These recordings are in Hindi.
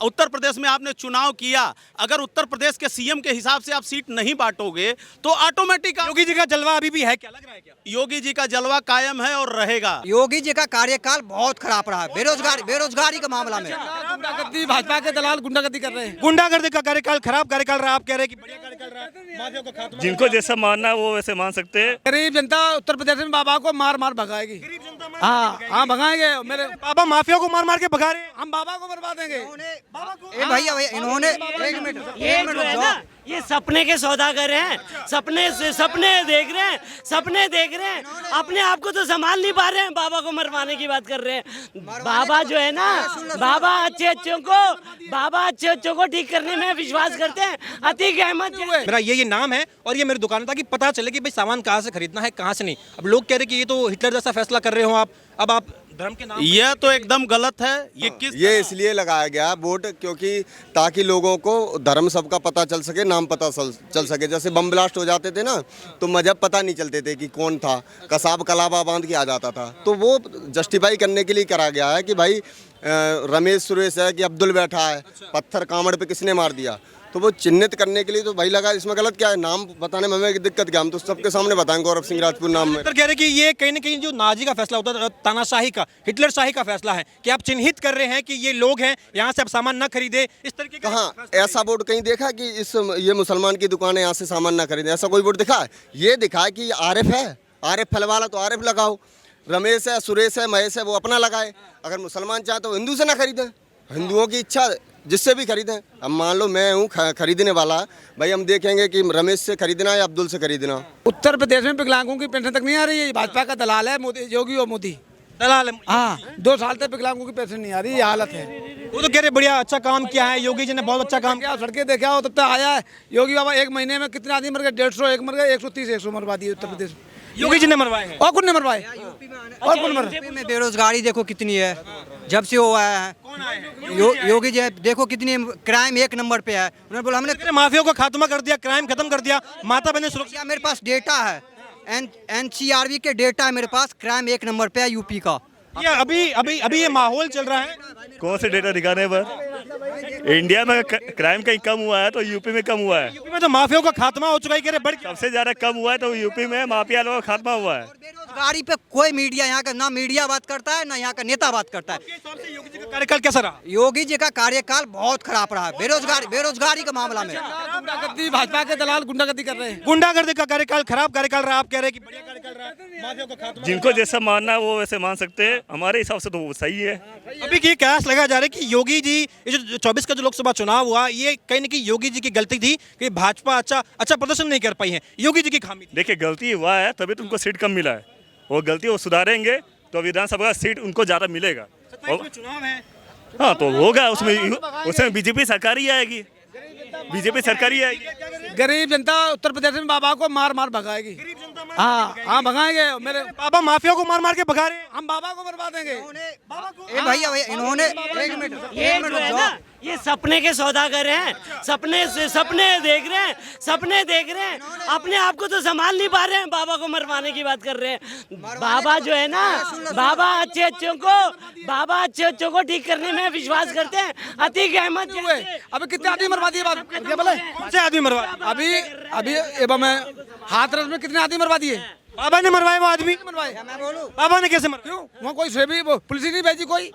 उत्तर प्रदेश में आपने चुनाव किया, अगर उत्तर प्रदेश के सीएम के हिसाब से आप सीट नहीं बांटोगे तो ऑटोमेटिक योगी जी का जलवा अभी भी है क्या, लग रहा है क्या? योगी जी का जलवा कायम है और रहेगा। योगी जी का कार्यकाल बहुत खराब रहा है बेरोजगारी के मामला में। गुंडागर्दी, भाजपा के दलाल गुंडागर्दी कर रहे हैं। गुंडागर्दी का कार्यकाल खराब कार्यकाल रहा, आप कह रहे हैं कि बढ़िया कार्यकाल रहा, माफिया को खात्मा। जिनको जैसा मानना है वो वैसे मान सकते हैं। गरीब जनता उत्तर प्रदेश में बाबा को मार मार भगाएगी। हाँ भगाएंगे। मेरे बाबा माफिया को मार मार के भगा रहे हैं। हम बाबा को मरवा देंगे। भैया इन्होंने एक मिनट जो है ना, ये सपने के सौदागर हैं, सपने देख रहे हैं, अपने आप को तो संभाल नहीं पा रहे हैं, बाबा को मरवाने की बात कर रहे हैं। बाबा जो है ना, बाबा अच्छे अच्छों को ठीक करने में विश्वास करते हैं। अतीक अहमद मेरा ये नाम है और ये मेरी दुकान है, ताकि पता चले कि भाई सामान कहाँ से खरीदना है कहाँ से नहीं। अब लोग कह रहे कि ये तो हिटलर जैसा फैसला कर रहे हो आप, अब आप धर्म के नाम। यह तो एकदम गलत है। ये इसलिए लगाया गया वोट क्योंकि ताकि लोगों को धर्म सबका पता चल सके, नाम पता चल सके। जैसे बम ब्लास्ट हो जाते थे ना तो मजहब पता नहीं चलते थे कि कौन था, कसाब कलाबा बांध के आ जाता था। तो वो जस्टिफाई करने के लिए करा गया है कि भाई रमेश सुरेश है कि अब्दुल बैठा है, पत्थर कांवड़ पे किसने मार दिया, तो वो चिन्हित करने के लिए तो भाई लगा। इसमें गलत क्या है, नाम बताने में हमें दिक्कत क्या, हम तो सबके सामने बताएंगे गौरव सिंह राजपूत नाम में। कह रहे हैं कि ये कहीं ना कहीं जो नाजी का फैसला होता है, तानाशाही का, हिटलर शाही का फैसला है कि आप चिन्हित कर रहे हैं कि ये लोग हैं, यहाँ से आप सामान ना खरीदे, इस तरीके का। कहाँ ऐसा बोर्ड कहीं देखा कि ये मुसलमान की दुकान है, यहाँ से सामान ना खरीदे, ऐसा कोई बोर्ड दिखा है? ये दिखा है कि आरिफ है, आरिफ फल वाला तो आरिफ लगाओ, रमेश है, सुरेश है, महेश है, वो अपना लगाए। अगर मुसलमान चाहे तो हिंदू से ना खरीदें, हिंदुओं की इच्छा जिससे भी खरीदें। अब मान लो मैं हूँ खरीदने वाला, भाई हम देखेंगे कि रमेश से खरीदना या अब्दुल से खरीदना। उत्तर प्रदेश में विकलांगों की पेंशन तक नहीं आ रही है। भाजपा का दलाल है योगी और मोदी दलाल है। हाँ, 2 साल तक विकलांगों की पेंशन नहीं आ रही, ये हालत है। वो तो कह रहे बढ़िया अच्छा काम किया है योगी जी ने, बहुत अच्छा काम क्या सड़कें देखा हो, तब तक आया है योगी बाबा। 1 महीने में कितने आदमी मर गए? 150 एक मर गए, 130 मरवा दिए उत्तर प्रदेश में। योगी जी ने मरवाए हैं। और कौन ने मरवाए? और कौन मर? यूपी में बेरोजगारी देखो कितनी है जब से वो आया है। योगी जी देखो कितनी क्राइम 1 नंबर पे है। उन्होंने बोला हमने माफिया को खात्मा कर दिया, क्राइम खत्म कर दिया, माता बहने सुरक्षा। मेरे पास डेटा है, NCRB के डेटा है मेरे पास, क्राइम 1 नंबर पे है यूपी का। ये अभी ये माहौल चल रहा है। कौन से डेटा दिखाने पर? इंडिया में क्राइम कहीं कम हुआ है तो यूपी में कम हुआ है। यूपी में तो माफिया का खात्मा हो चुका है, बड़ी सबसे ज्यादा कम हुआ है तो यूपी में माफिया लोगों का खात्मा हुआ है। बेरोजगारी पे कोई मीडिया यहाँ का, ना मीडिया बात करता है ना यहाँ का नेता बात करता है। योगी जी का कार्यकाल कैसा रहा? योगी जी का कार्यकाल बहुत खराब रहा है बेरोजगारी के मामला में। गुंडागर्दी, भाजपा के दलाल गुंडागर्दी कर रहे हैं। गुंडागर्दी का कार्यकाल खराब कार्यकाल रहा, आप कह रहे हैं कि बढ़िया कार्यकाल रहा, माफिया को खात्मा। जिनको जैसा मानना है वो वैसे मान सकते हैं, हमारे हिसाब से तो वो सही है। अभी ये कयास लगाया जा रहा है कि योगी जी, ये जो 24 का जो लोकसभा चुनाव हुआ, ये कहीं ना कहीं योगी जी की गलती थी कि भाजपा अच्छा प्रदर्शन नहीं कर पाई है, योगी जी की खामी थी। देखिए गलती हुआ है तभी तो उनको सीट कम मिला है, वो गलती वो सुधारेंगे तो विधानसभा का सीट उनको ज्यादा मिलेगा। चुनाव है, हाँ तो होगा, उसमें बीजेपी सरकार ही आएगी, बीजेपी सरकार ही आएगी। गरीब जनता उत्तर प्रदेश में बाबा को मार मार भगाएगी। हाँ भगाएंगे। मेरे बाबा माफिया को मार मार के भगा रहे हैं। हम बाबा को मरवा देंगे। भैया इन्होंने एक मिनट जो है ना, ये सपने के सौदागर हैं, सपने देख रहे हैं, अपने आप को तो संभाल नहीं पा रहे हैं, बाबा को मरवाने की बात कर रहे हैं। बाबा जो है ना, बाबा अच्छे अच्छों को ठीक करने में विश्वास करते हैं। अतीक अहमद अभी कितने आदमी मरवा दिए? बात क्या बोले? कौन से आदमी मरवा? अभी मैं हाथरस में कितने आदमी मरवा दिए? बाबा ने मरवाए वो आदमी? मरवाए। बाबा ने कैसे मरवाए? क्यों? वहाँ कोई सेवी पुलिस ही नहीं भेजी कोई।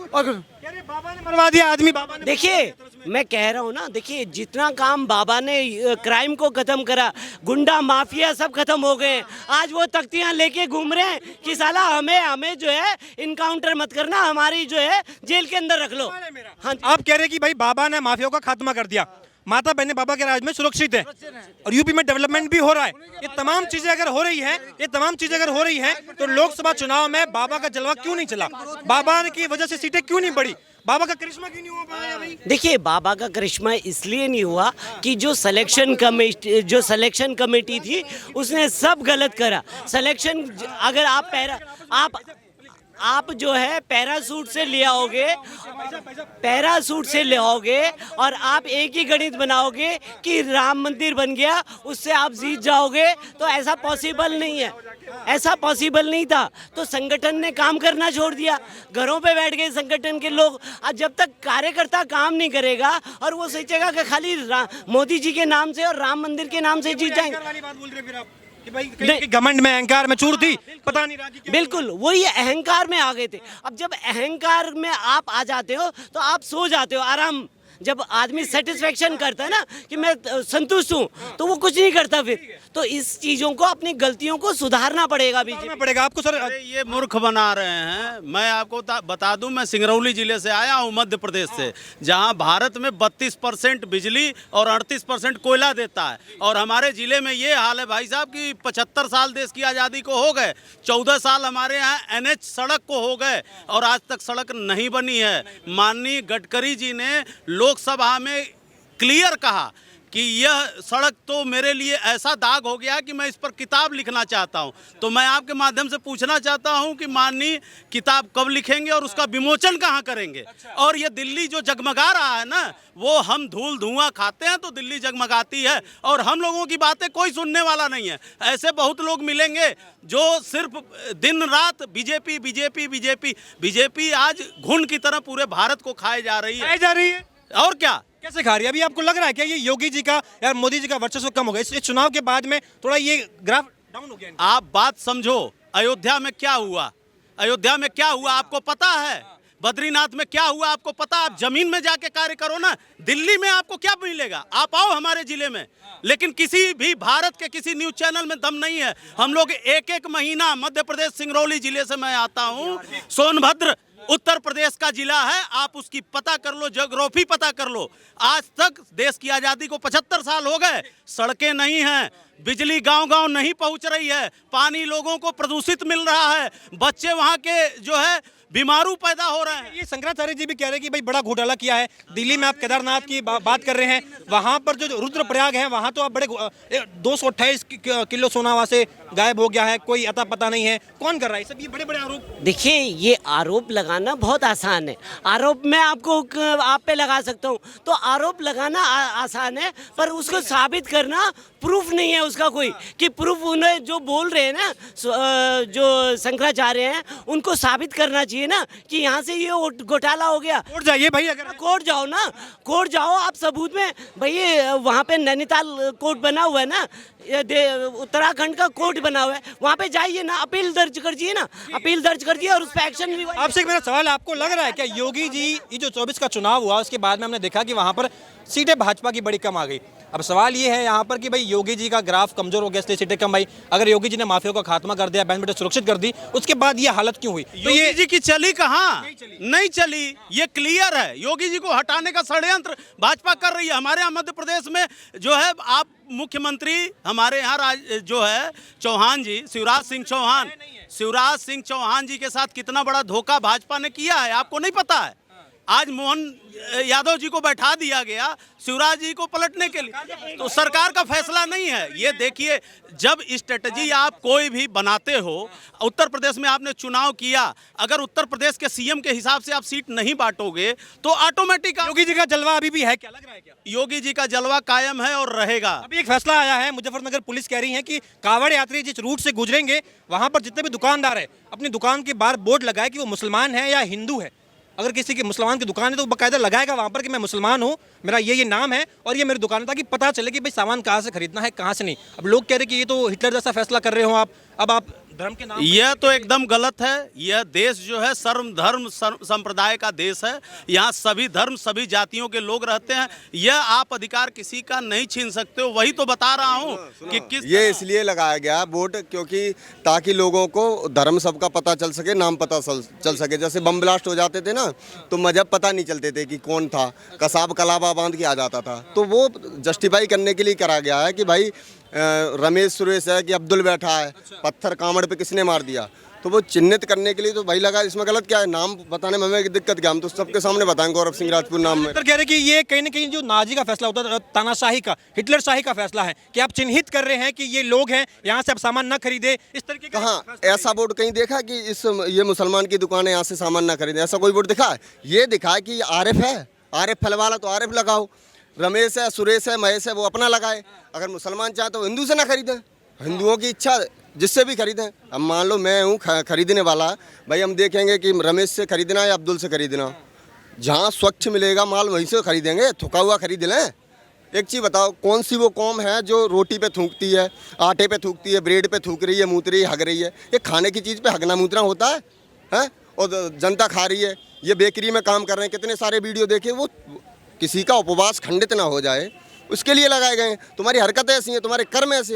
और बाबा ने मरवा दिया आदमी। बाबा ने, देखिए मैं कह रहा हूँ ना, देखिए जितना काम बाबा ने क्राइम को खत्म करा, गुंडा माफिया सब खत्म हो गए। आज वो तख्तियां लेके घूम रहे हैं कि साला हमें जो है इनकाउंटर मत करना, हमारी जो है जेल के अंदर रख लो। हाँ, आप कह रहे हैं कि भाई बाबा ने माफिया का खात्मा कर दिया, माता बहने बाबा के राज में सुरक्षित है और यूपी में डेवलपमेंट भी हो रहा है। ये तमाम चीजें अगर हो रही हैं, तो लोकसभा चुनाव में बाबा का जलवा क्यों नहीं चला? बाबा की वजह से सीटें क्यों नहीं बढ़ी? बाबा का करिश्मा क्यों नहीं हुआ भाई? देखिए बाबा का करिश्मा इसलिए नहीं हुआ कि जो सिलेक्शन कमेटी थी उसने सब गलत करा। सिलेक्शन अगर आप आप जो है पैरासूट से ले आओगे, पैरासूट से ले आओगे और आप एक ही गणित बनाओगे कि राम मंदिर बन गया, उससे आप जीत जाओगे, तो ऐसा पॉसिबल नहीं है, ऐसा पॉसिबल नहीं था। तो संगठन ने काम करना छोड़ दिया, घरों पे बैठ गए संगठन के लोग। और जब तक कार्यकर्ता काम नहीं करेगा और वो सोचेगा कि खाली मोदी जी के नाम से और राम मंदिर के नाम से जीत जाएंगे, कि भाई कहीं घमंड में, अहंकार में चूर थी, पता नहीं राजी बिल्कुल वही अहंकार में आ गए थे। अब जब अहंकार में आप आ जाते हो तो आप सो जाते हो आराम। जब आदमी सेटिस्फेक्शन करता है ना कि मैं संतुष्ट हूँ, तो वो कुछ नहीं करता फिर। तो इस चीजों को, अपनी गलतियों को सुधारना पड़ेगा बीजेपी पड़ेगा आपको सर। अरे ये मूर्ख बना रहे हैं। मैं आपको बता दूं, मैं सिंगरौली जिले से आया हूं, मध्य प्रदेश से, जहां भारत में 32% बिजली और 38% कोयला देता है, और हमारे जिले में ये हाल है भाई साहब कि 75 साल देश की आज़ादी को हो गए, 14 साल हमारे यहाँ NH सड़क को हो गए और आज तक सड़क नहीं बनी है। माननीय गडकरी जी ने लोकसभा में क्लियर कहा कि यह सड़क तो मेरे लिए ऐसा दाग हो गया कि मैं इस पर किताब लिखना चाहता हूं। तो मैं आपके माध्यम से पूछना चाहता हूं कि माननीय किताब कब लिखेंगे और उसका विमोचन कहां करेंगे? और ये दिल्ली जो जगमगा रहा है ना, वो हम धूल धुआं खाते हैं तो दिल्ली जगमगाती है, और हम लोगों की बातें कोई सुनने वाला नहीं है। ऐसे बहुत लोग मिलेंगे जो सिर्फ दिन रात बीजेपी बीजेपी बीजेपी बीजेपी आज घुन की तरह पूरे भारत को खाए जा रही है। और क्या कैसे खा रही है? अभी आपको लग रहा है क्या ये योगी जी का या मोदी जी का वर्चस्व कम हो गया इस चुनाव के बाद में? थोड़ा ये ग्राफ डाउन हो गया। आप बात समझो, अयोध्या में क्या हुआ, अयोध्या में क्या हुआ आपको पता है? बद्रीनाथ में क्या हुआ आपको पता? आप जमीन में जाके कार्य करो ना। दिल्ली में आपको क्या मिलेगा? आप आओ हमारे जिले में, लेकिन किसी भी भारत के किसी न्यूज चैनल में दम नहीं है। हम लोग एक महीना, मध्य प्रदेश सिंगरौली जिले से मैं आता हूँ, सोनभद्र उत्तर प्रदेश का जिला है, आप उसकी पता कर लो, ज्योग्राफी पता कर लो। आज तक देश की आज़ादी को 75 साल हो गए, सड़कें नहीं हैं, बिजली गांव-गांव नहीं पहुंच रही है, पानी लोगों को प्रदूषित मिल रहा है, बच्चे वहां के जो है बीमारू पैदा हो रहे हैं। ये शंकराचार्य जी भी कह रहे हैं कि भाई बड़ा घोटाला किया है। दिल्ली में आप केदारनाथ की बात कर रहे हैं, वहां पर जो रुद्रप्रयाग है वहां तो आप बड़े 228 किलो सोना वहां से गायब हो गया है, कोई अता पता नहीं है। कौन कर रहा है सब ये बड़े बड़े आरोप? देखिए, ये आरोप लगाना बहुत आसान है। आरोप मैं आपको आप पे लगा सकता हूँ, तो आरोप लगाना आसान है, पर उसको साबित करना प्रूफ नहीं है उसका कोई, कि प्रूफ उन्हें जो बोल रहे हैं ना, जो शंकराचार्य हैं, उनको साबित करना चाहिए ना कि यहाँ से ये घोटाला हो गया। कोर्ट जाइए भाई, अगर कोर्ट जाओ ना, कोर्ट जाओ आप सबूत में। भाई वहाँ पे नैनीताल कोर्ट बना हुआ है ना, उत्तराखंड का कोर्ट बना हुआ है, वहाँ पे जाइए ना, अपील दर्ज करिए ना, अपील दर्ज करिए और उस पर एक्शन भी। आपसे एक मेरा सवाल है, आपको लग रहा है क्या योगी जी, ये जो 24 का चुनाव हुआ उसके बाद में हमने देखा कि वहाँ पर सीटें भाजपा की बड़ी कम आ गई। अब सवाल ये है यहाँ पर कि भाई योगी जी का ग्राफ कमजोर हो गया इसलिए सीटें कम आई। अगर योगी जी ने माफियाओं का खात्मा कर दिया, बैंड सुरक्षित कर दी, उसके बाद ये हालत क्यों हुई? तो योगी जी की चली कहाँ? नहीं चली, ये क्लियर है। योगी जी को हटाने का षड्यंत्र भाजपा कर रही है। हमारे यहाँ मध्य प्रदेश में जो है, आप मुख्यमंत्री हमारे यहाँ जो है चौहान जी, शिवराज सिंह चौहान जी के साथ कितना बड़ा धोखा भाजपा ने किया है, आपको नहीं पता है? आज मोहन यादव जी को बैठा दिया गया शिवराज जी को पलटने के लिए, तो सरकार का फैसला नहीं है। ये देखिए, जब स्ट्रेटजी आप कोई भी बनाते हो, उत्तर प्रदेश में आपने चुनाव किया, अगर उत्तर प्रदेश के सीएम के हिसाब से आप सीट नहीं बांटोगे तो ऑटोमेटिक। योगी जी का जलवा अभी भी है क्या? लग रहा है क्या योगी जी का जलवा कायम है और रहेगा? अभी एक फैसला आया है, मुजफ्फरनगर पुलिस कह रही है कि कांवड़ यात्री जिस रूट से गुजरेंगे वहां पर जितने भी दुकानदार है अपनी दुकान के बाहर बोर्ड लगाए कि वो मुसलमान है या हिंदू है। अगर किसी की मुसलमान की दुकान है तो बाकायदा लगाएगा वहाँ पर कि मैं मुसलमान हूँ, मेरा ये नाम है और ये मेरी दुकान है, ताकि पता चले कि भाई सामान कहाँ से खरीदना है, कहाँ से नहीं। अब लोग कह रहे कि ये तो हिटलर जैसा फैसला कर रहे हो आप, अब आप धर्म के नाम। यह तो एकदम गलत है। यह देश जो है सर्व धर्म संप्रदाय का देश है। यहाँ सभी धर्म सभी जातियों के लोग रहते हैं। यह आप अधिकार किसी का नहीं छीन सकते हो। वही तो बता रहा हूँ कि किस ये इसलिए लगाया गया वोट, क्योंकि ताकि लोगों को धर्म सबका पता चल सके, नाम पता चल सके। जैसे बम ब्लास्ट हो जाते थे ना, तो मजहब पता नहीं चलते थे कि कौन था, कसाब कलाबा बांध के आ जाता था। तो वो जस्टिफाई करने के लिए करा गया है कि भाई रमेश सुरेश है कि अब्दुल बैठा है, पत्थर कांवड़ पे किसने मार दिया, तो वो चिन्हित करने के लिए तो भाई लगा। इसमें गलत क्या है? नाम बताने में हमें दिक्कत क्या? हम तो सबके सामने बताएंगे गौरव सिंह राजपूत नाम में। कह रहे कि ये कहीं ना कहीं जो नाजी का फैसला होता है, तानाशाही का, हिटलर शाही का फैसला है कि आप चिन्हित कर रहे हैं कि ये लोग हैं, यहाँ से आप सामान ना खरीदे, इस तरीके का कहाँ ऐसा बोर्ड कहीं देखा कि ये मुसलमान की दुकान है, यहाँ से सामान ना खरीदे? ऐसा कोई बोर्ड दिखा है? ये दिखा है कि आरिफ है, आरिफ फल वाला तो आरिफ लगाओ, रमेश है, सुरेश है, महेश है, वो अपना लगाए। अगर मुसलमान चाहे तो हिंदू से ना खरीदें, हिंदुओं की इच्छा जिससे भी खरीदें। अब मान लो मैं हूँ खरीदने वाला, भाई हम देखेंगे कि रमेश से खरीदना या अब्दुल से खरीदना, जहाँ स्वच्छ मिलेगा माल वहीं से खरीदेंगे, थुका हुआ खरीद लें। एक चीज़ बताओ, कौन सी वो कौम है जो रोटी पे थूकती है, आटे पे थूकती है, ब्रेड पे थूक रही है, मूत रही है, हग रही है? ये खाने की चीज़ पे हगना मूतना होता है, हैं? और जनता खा रही है। ये बेकरी में काम कर रहे हैं, कितने सारे वीडियो देखे, वो किसी का उपवास खंडित ना हो जाए उसके लिए लगाए गए हैं। तुम्हारी हरकतें ऐसी हैं, तुम्हारे कर्म ऐसे